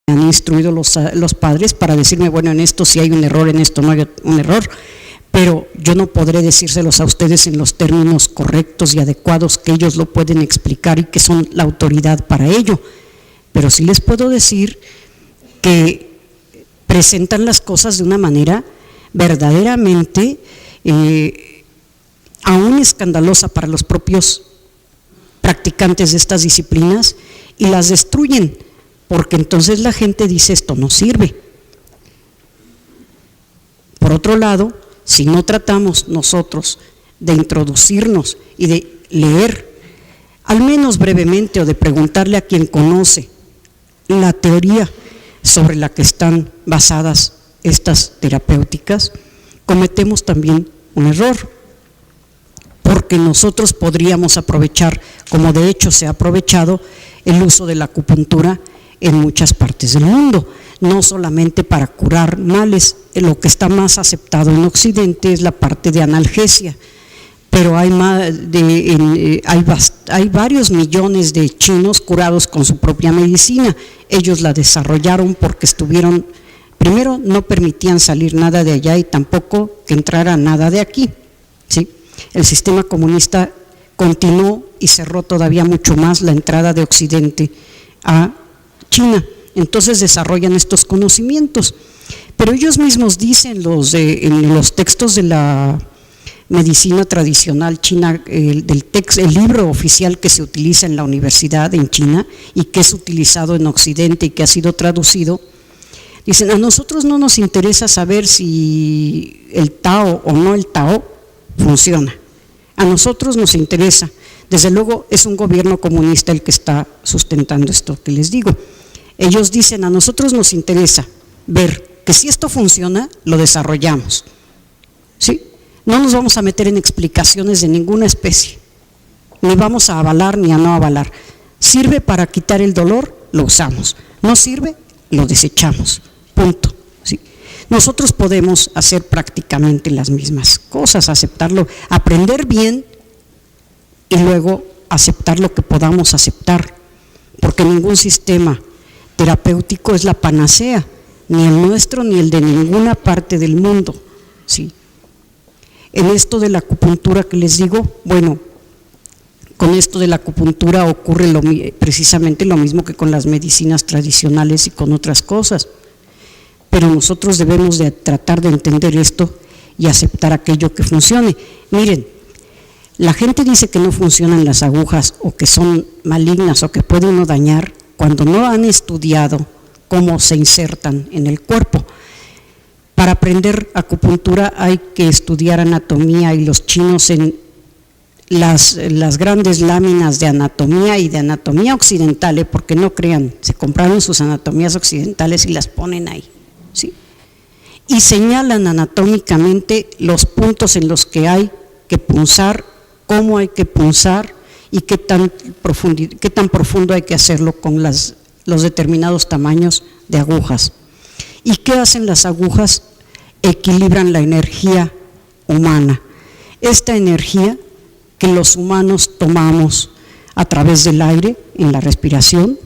han instruido los padres para decirme, bueno, en esto sí hay un error, en esto no hay un error, pero yo no podré decírselos a ustedes en los términos correctos y adecuados que ellos lo pueden explicar y que son la autoridad para ello, pero sí les puedo decir que presentan las cosas de una manera verdaderamente aún escandalosa para los propios practicantes de estas disciplinas y las destruyen, porque entonces la gente dice esto no sirve. Por otro lado, si no tratamos nosotros de introducirnos y de leer, al menos brevemente, o de preguntarle a quien conoce la teoría sobre la que están basadas estas terapéuticas, cometemos también un error, porque nosotros podríamos aprovechar, como de hecho se ha aprovechado, el uso de la acupuntura en muchas partes del mundo, no solamente para curar males. Lo que está más aceptado en Occidente es la parte de analgesia, pero hay varios millones de chinos curados con su propia medicina. Ellos la desarrollaron porque primero no permitían salir nada de allá y tampoco que entrara nada de aquí, ¿sí? El sistema comunista continuó y cerró todavía mucho más la entrada de Occidente a China. Entonces desarrollan estos conocimientos, pero ellos mismos dicen en los textos de la medicina tradicional china, el libro oficial que se utiliza en la universidad en China y que es utilizado en Occidente y que ha sido traducido, dicen: a nosotros no nos interesa saber si el Tao o no el Tao funciona, a nosotros nos interesa, desde luego es un gobierno comunista el que está sustentando esto que les digo. Ellos dicen: a nosotros nos interesa ver que si esto funciona, lo desarrollamos, ¿sí? No nos vamos a meter en explicaciones de ninguna especie, ni vamos a avalar ni a no avalar. Sirve para quitar el dolor, lo usamos; no sirve, lo desechamos, punto, ¿sí? Nosotros podemos hacer prácticamente las mismas cosas, aceptarlo, aprender bien y luego aceptar lo que podamos aceptar, porque ningún sistema terapéutico es la panacea, ni el nuestro ni el de ninguna parte del mundo, ¿sí? En esto de la acupuntura que les digo, bueno, con esto de la acupuntura ocurre precisamente lo mismo que con las medicinas tradicionales y con otras cosas, pero nosotros debemos de tratar de entender esto y aceptar aquello que funcione. Miren, la gente dice que no funcionan las agujas o que son malignas o que puede uno dañar cuando no han estudiado cómo se insertan en el cuerpo. Para aprender acupuntura hay que estudiar anatomía, y los chinos en las grandes láminas de anatomía y de anatomía occidental, porque no crean, se compraron sus anatomías occidentales y las ponen ahí, ¿sí? Y señalan anatómicamente los puntos en los que hay que punzar, cómo hay que punzar y qué tan profundo hay que hacerlo con los determinados tamaños de agujas. ¿Y qué hacen las agujas? Equilibran la energía humana, esta energía que los humanos tomamos a través del aire, en la respiración,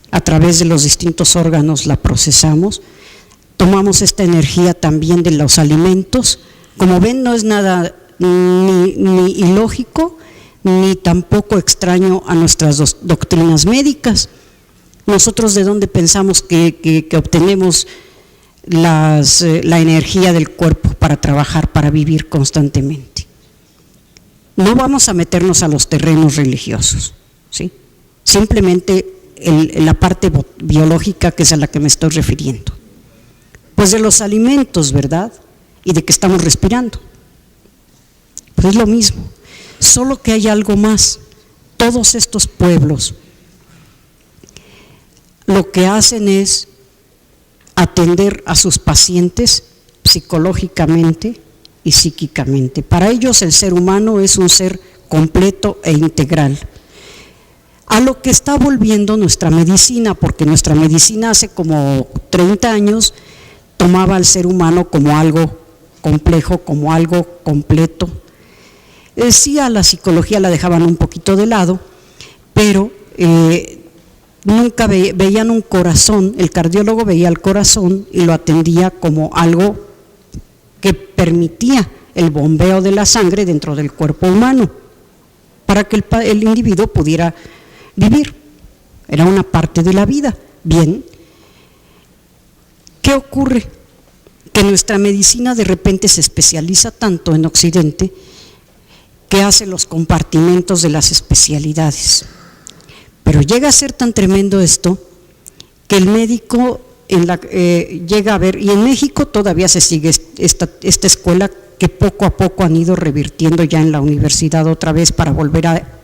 a través de los distintos órganos la procesamos, tomamos esta energía también de los alimentos. Como ven, no es nada ni ilógico ni tampoco extraño a nuestras doctrinas médicas. Nosotros, ¿de dónde pensamos que obtenemos la energía del cuerpo para trabajar, para vivir constantemente? No vamos a meternos a los terrenos religiosos, ¿sí? Simplemente la parte biológica, que es a la que me estoy refiriendo. Pues de los alimentos, ¿verdad? Y de que estamos respirando. Pues es lo mismo, solo que hay algo más. Todos estos pueblos lo que hacen es atender a sus pacientes psicológicamente y psíquicamente. Para ellos el ser humano es un ser completo e integral, a lo que está volviendo nuestra medicina, porque nuestra medicina hace como 30 años tomaba al ser humano como algo complejo, como algo completo. Sí, a la psicología la dejaban un poquito de lado, pero nunca veían un corazón, el cardiólogo veía el corazón y lo atendía como algo que permitía el bombeo de la sangre dentro del cuerpo humano para que el individuo pudiera vivir. Era una parte de la vida. Bien, ¿qué ocurre? Que nuestra medicina de repente se especializa tanto en Occidente que hace los compartimentos de las especialidades. Pero llega a ser tan tremendo esto que el médico llega a ver, y en México todavía se sigue esta escuela que poco a poco han ido revirtiendo ya en la universidad otra vez para volver a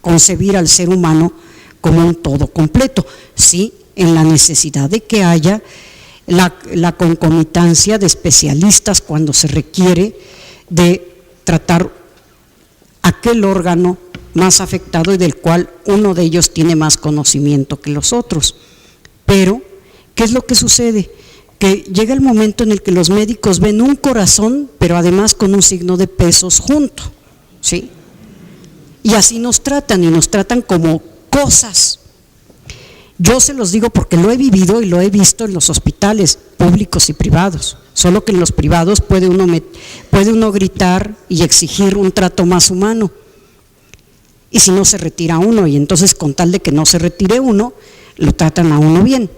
concebir al ser humano como un todo completo, sí, en la necesidad de que haya la concomitancia de especialistas cuando se requiere de tratar aquel órgano más afectado y del cual uno de ellos tiene más conocimiento que los otros. Pero, ¿qué es lo que sucede? Que llega el momento en el que los médicos ven un corazón, pero además con un signo de pesos junto, ¿sí? Y así nos tratan, y nos tratan como cosas. Yo se los digo porque lo he vivido y lo he visto en los hospitales públicos y privados, solo que en los privados puede uno gritar y exigir un trato más humano, y si no se retira uno, y entonces con tal de que no se retire uno, lo tratan a uno bien,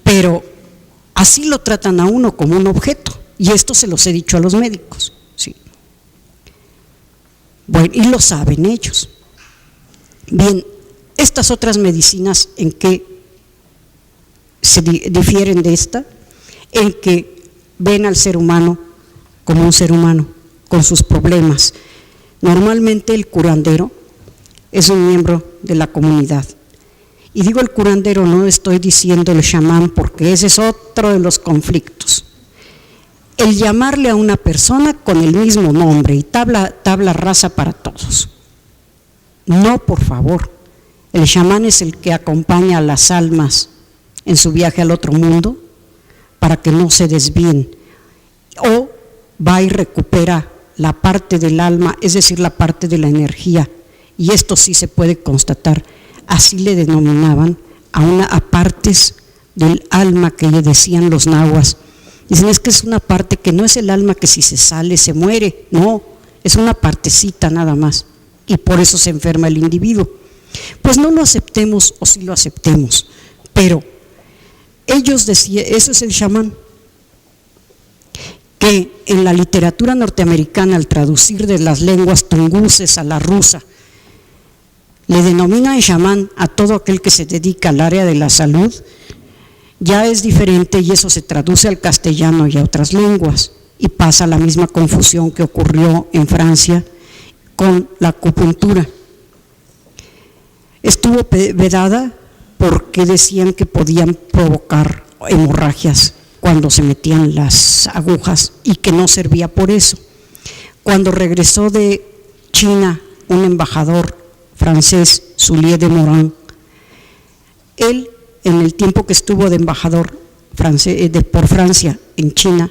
pero así lo tratan a uno como un objeto, y esto se los he dicho a los médicos, ¿sí? Bueno, y lo saben ellos. Bien, estas otras medicinas, ¿en qué se difieren de esta? En que ven al ser humano como un ser humano, con sus problemas. Normalmente el curandero es un miembro de la comunidad. Y digo el curandero, no estoy diciendo el chamán, porque ese es otro de los conflictos. El llamarle a una persona con el mismo nombre y tabla rasa para todos. No, por favor. El chamán es el que acompaña a las almas en su viaje al otro mundo para que no se desvíen, o va y recupera la parte del alma, es decir, la parte de la energía, y esto sí se puede constatar. Así le denominaban a partes del alma que le decían los nahuas. Dicen, es que es una parte que no es el alma que si se sale se muere, no, es una partecita nada más, y por eso se enferma el individuo. Pues no lo aceptemos, o sí lo aceptemos, pero ellos decían, eso es el chamán, que en la literatura norteamericana, al traducir de las lenguas tunguses a la rusa, le denominan chamán a todo aquel que se dedica al área de la salud. Ya es diferente, y eso se traduce al castellano y a otras lenguas, y pasa la misma confusión que ocurrió en Francia con la acupuntura. Estuvo vedada porque decían que podían provocar hemorragias cuando se metían las agujas, y que no servía por eso. Cuando regresó de China un embajador francés, Soulier de Morin, él, en el tiempo que estuvo de embajador por Francia en China,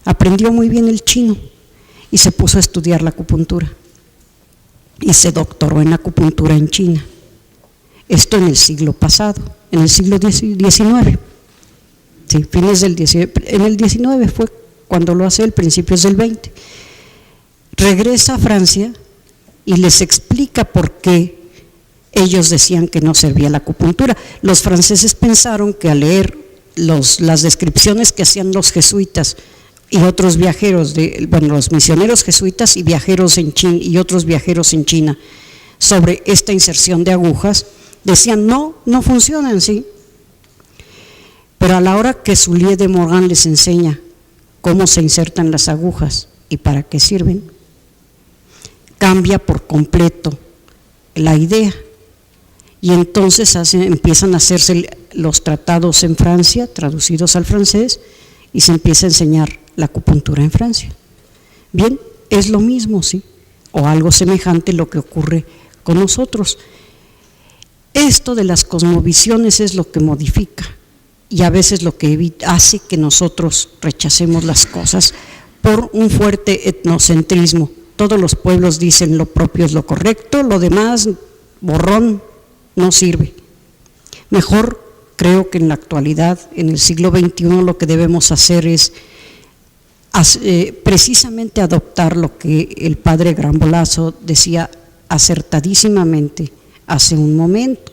aprendió muy bien el chino y se puso a estudiar la acupuntura y se doctoró en acupuntura en China. Esto en el siglo pasado, en el siglo XIX, sí, fines del XIX, en el XIX fue cuando lo hace, el principios del XX. Regresa a Francia y les explica por qué ellos decían que no servía la acupuntura. Los franceses pensaron que al leer las descripciones que hacían los jesuitas y otros viajeros, los misioneros jesuitas y viajeros en China, y otros viajeros en China, sobre esta inserción de agujas, decían, no funcionan, sí. Pero a la hora que Soulier de Morin les enseña cómo se insertan las agujas y para qué sirven, cambia por completo la idea. Y entonces empiezan a hacerse los tratados en Francia, traducidos al francés, y se empieza a enseñar la acupuntura en Francia. Bien, es lo mismo, sí, o algo semejante lo que ocurre con nosotros. Esto de las cosmovisiones es lo que modifica, y a veces lo que hace que nosotros rechacemos las cosas por un fuerte etnocentrismo. Todos los pueblos dicen lo propio es lo correcto, lo demás, borrón, no sirve. Mejor creo que en la actualidad, en el siglo XXI, lo que debemos hacer es precisamente adoptar lo que el padre Grambolazo decía acertadísimamente hace un momento.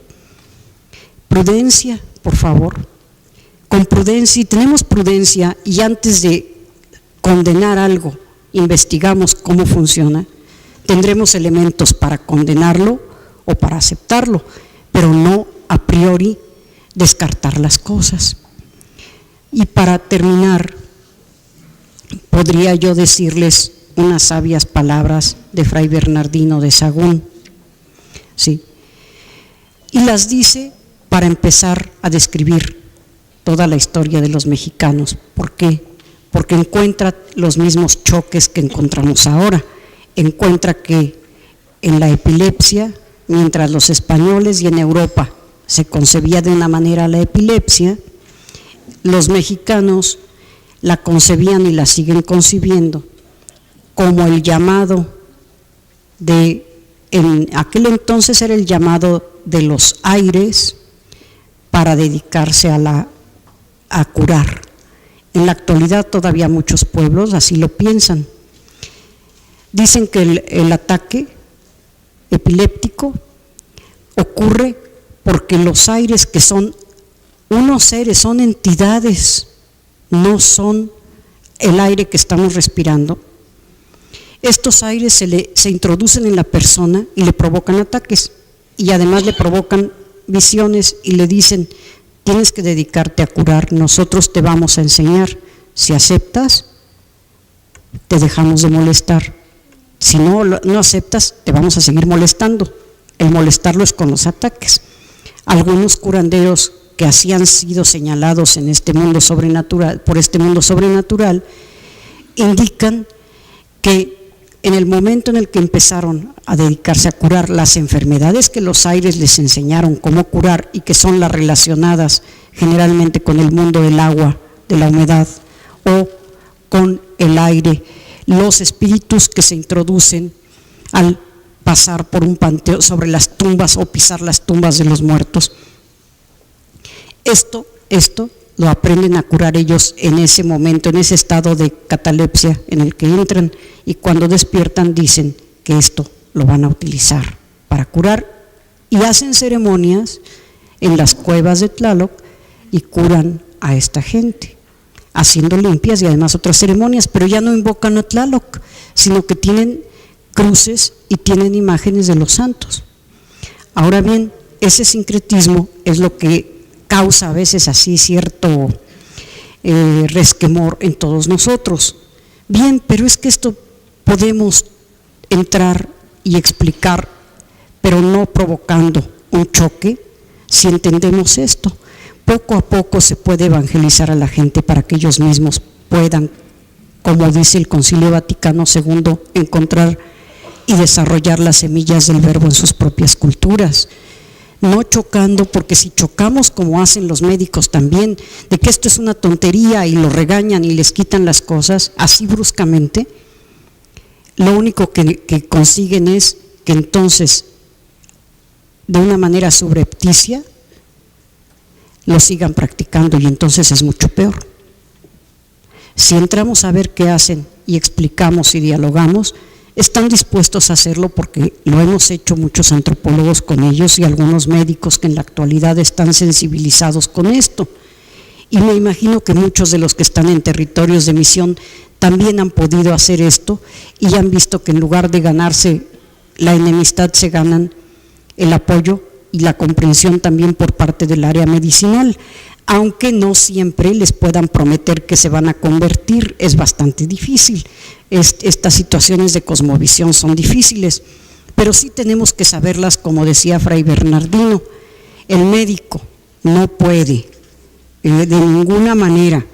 Prudencia, por favor, con prudencia, y tenemos prudencia, y antes de condenar algo, investigamos cómo funciona, tendremos elementos para condenarlo o para aceptarlo, pero no a priori descartar las cosas. Y para terminar, podría yo decirles unas sabias palabras de Fray Bernardino de Sahagún, ¿sí? Y las dice para empezar a describir toda la historia de los mexicanos. ¿Por qué? Porque encuentra los mismos choques que encontramos ahora. Encuentra que en la epilepsia, mientras los españoles y en Europa se concebía de una manera la epilepsia, los mexicanos la concebían y la siguen concibiendo como el llamado de, en aquel entonces era el llamado de los aires para dedicarse a curar. En la actualidad todavía muchos pueblos así lo piensan. Dicen que el ataque epiléptico ocurre porque los aires, que son unos seres, son entidades, no son el aire que estamos respirando, estos aires se introducen en la persona y le provocan ataques, y además le provocan visiones y le dicen: tienes que dedicarte a curar, nosotros te vamos a enseñar, si aceptas, te dejamos de molestar, si no aceptas, te vamos a seguir molestando. El molestarlo es con los ataques. Algunos curanderos que así han sido señalados en este mundo sobrenatural, por este mundo sobrenatural, indican que en el momento en el que empezaron a dedicarse a curar las enfermedades que los aires les enseñaron cómo curar, y que son las relacionadas generalmente con el mundo del agua, de la humedad, o con el aire, los espíritus que se introducen al pasar por un panteón, sobre las tumbas, o pisar las tumbas de los muertos. Esto lo aprenden a curar ellos en ese momento, en ese estado de catalepsia en el que entran, y cuando despiertan dicen que esto lo van a utilizar para curar, y hacen ceremonias en las cuevas de Tlaloc y curan a esta gente, haciendo limpias y además otras ceremonias, pero ya no invocan a Tlaloc, sino que tienen cruces y tienen imágenes de los santos. Ahora bien, ese sincretismo es lo que causa a veces así cierto resquemor en todos nosotros. Bien, pero es que esto podemos entrar y explicar, pero no provocando un choque, si entendemos esto. Poco a poco se puede evangelizar a la gente para que ellos mismos puedan, como dice el Concilio Vaticano II, encontrar y desarrollar las semillas del verbo en sus propias culturas. No chocando, porque si chocamos como hacen los médicos también, de que esto es una tontería y lo regañan y les quitan las cosas así bruscamente, lo único que consiguen es que entonces, de una manera subrepticia, lo sigan practicando, y entonces es mucho peor. Si entramos a ver qué hacen y explicamos y dialogamos, están dispuestos a hacerlo, porque lo hemos hecho muchos antropólogos con ellos y algunos médicos que en la actualidad están sensibilizados con esto, y me imagino que muchos de los que están en territorios de misión también han podido hacer esto y han visto que en lugar de ganarse la enemistad se ganan el apoyo y la comprensión también por parte del área medicinal, aunque no siempre les puedan prometer que se van a convertir. Es bastante difícil. Estas situaciones de cosmovisión son difíciles, pero sí tenemos que saberlas, como decía Fray Bernardino. El médico no puede de ninguna manera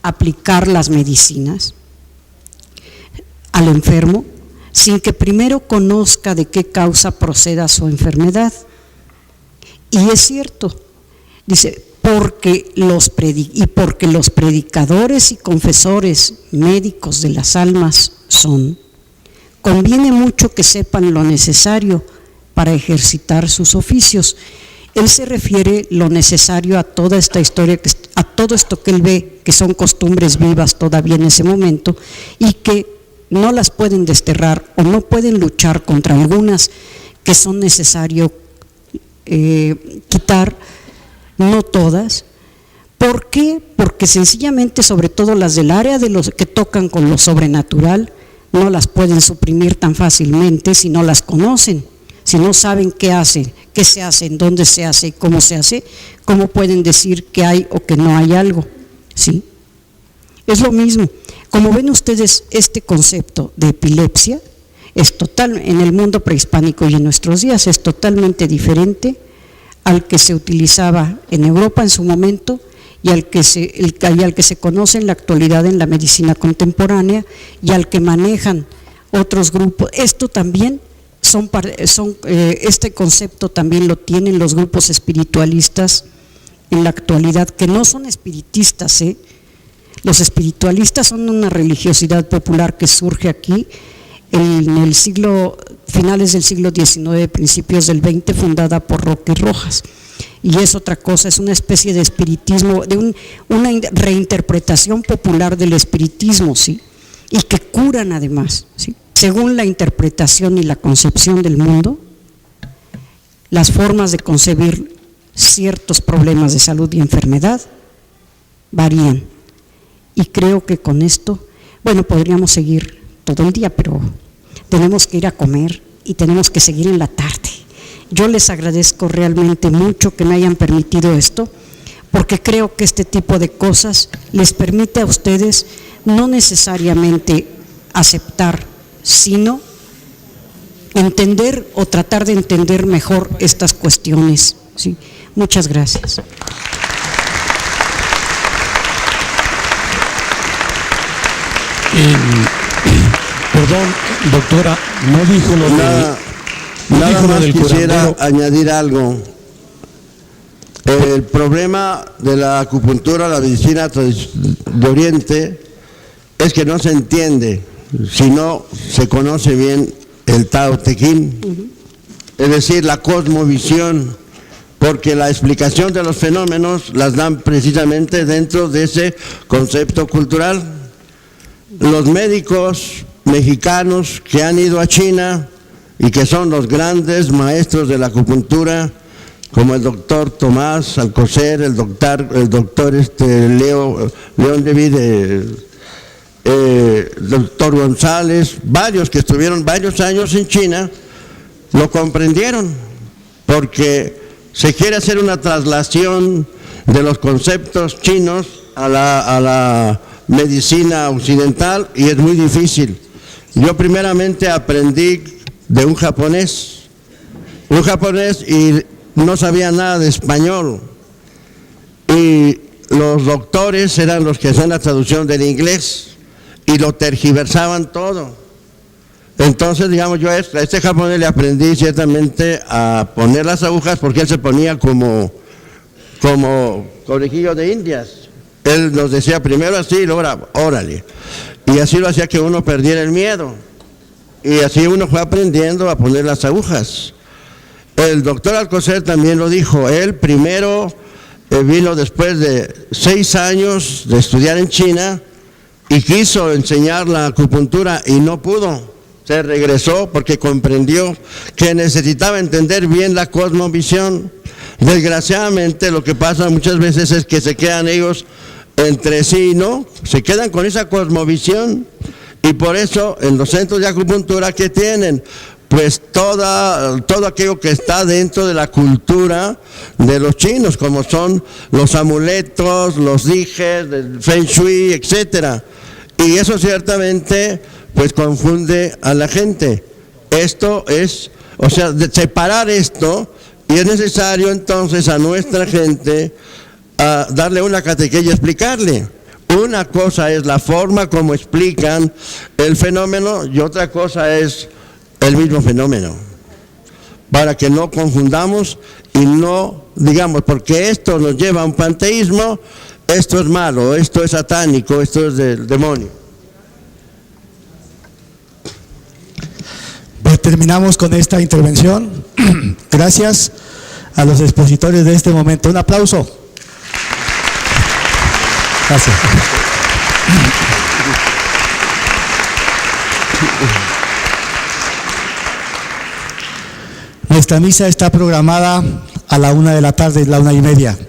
aplicar las medicinas al enfermo sin que primero conozca de qué causa proceda su enfermedad. Y es cierto, dice, porque los predicadores y confesores médicos de las almas conviene mucho que sepan lo necesario para ejercitar sus oficios. Él se refiere lo necesario a toda esta historia, a todo esto que él ve, que son costumbres vivas todavía en ese momento y que no las pueden desterrar o no pueden luchar contra algunas que son necesario quitar, no todas. ¿Por qué? Porque sencillamente, sobre todo las del área de los que tocan con lo sobrenatural, no las pueden suprimir tan fácilmente si no las conocen, si no saben qué hace, qué se hace, en dónde se hace y cómo se hace. ¿Cómo pueden decir que hay o que no hay algo? ¿Sí? Es lo mismo. Como ven ustedes, este concepto de epilepsia es total, en el mundo prehispánico y en nuestros días es totalmente diferente al que se utilizaba en Europa en su momento y al que se conoce en la actualidad en la medicina contemporánea y al que manejan otros grupos. Esto también este concepto también lo tienen los grupos espiritualistas en la actualidad, que no son espiritistas, Los espiritualistas son una religiosidad popular que surge aquí en el finales del siglo XIX, principios del XX, fundada por Roque y Rojas. Y es otra cosa, es una especie de espiritismo, de una reinterpretación popular del espiritismo, ¿sí? Y que curan además, ¿sí? Según la interpretación y la concepción del mundo, las formas de concebir ciertos problemas de salud y enfermedad varían. Y creo que con esto, bueno, podríamos seguir todo el día, pero tenemos que ir a comer y tenemos que seguir en la tarde. Yo les agradezco realmente mucho que me hayan permitido esto, porque creo que este tipo de cosas les permite a ustedes no necesariamente aceptar, sino entender o tratar de entender mejor estas cuestiones, ¿sí? Muchas gracias. Perdón, doctora, no dijo lo de... Nada más quisiera añadir algo. El problema de la acupuntura, la medicina de Oriente, es que no se entiende si no se conoce bien el Tao Te Ching, es decir, la cosmovisión, porque la explicación de los fenómenos las dan precisamente dentro de ese concepto cultural. Los médicos mexicanos que han ido a China y que son los grandes maestros de la acupuntura, como el doctor Tomás Alcocer, el doctor León David, el doctor González, varios que estuvieron varios años en China, lo comprendieron, porque se quiere hacer una traslación de los conceptos chinos a la medicina occidental y es muy difícil. Yo primeramente aprendí de un japonés y no sabía nada de español, y los doctores eran los que hacían la traducción del inglés y lo tergiversaban todo. Entonces, digamos, yo a este japonés le aprendí ciertamente a poner las agujas, porque él se ponía como conejillo de indias. Él nos decía primero así y luego órale, y así lo hacía que uno perdiera el miedo. Y así uno fue aprendiendo a poner las agujas. El doctor Alcocer también lo dijo. Él primero vino después de 6 años de estudiar en China y quiso enseñar la acupuntura y no pudo. Se regresó porque comprendió que necesitaba entender bien la cosmovisión. Desgraciadamente lo que pasa muchas veces es que se quedan ellos entre sí, ¿no? Se quedan con esa cosmovisión. Y por eso en los centros de acupuntura, ¿qué tienen? Pues todo aquello que está dentro de la cultura de los chinos, como son los amuletos, los dijes, el feng shui, etcétera. Y eso ciertamente pues confunde a la gente. Esto es, o sea, de separar esto, y es necesario entonces a nuestra gente darle una catequesis y explicarle. Una cosa es la forma como explican el fenómeno y otra cosa es el mismo fenómeno, para que no confundamos y no digamos, porque esto nos lleva a un panteísmo, esto es malo, esto es satánico, esto es del demonio. Pues terminamos con esta intervención. Gracias a los expositores de este momento. Un aplauso. Gracias. Nuestra misa está programada a la 1 de la tarde, la 1:30.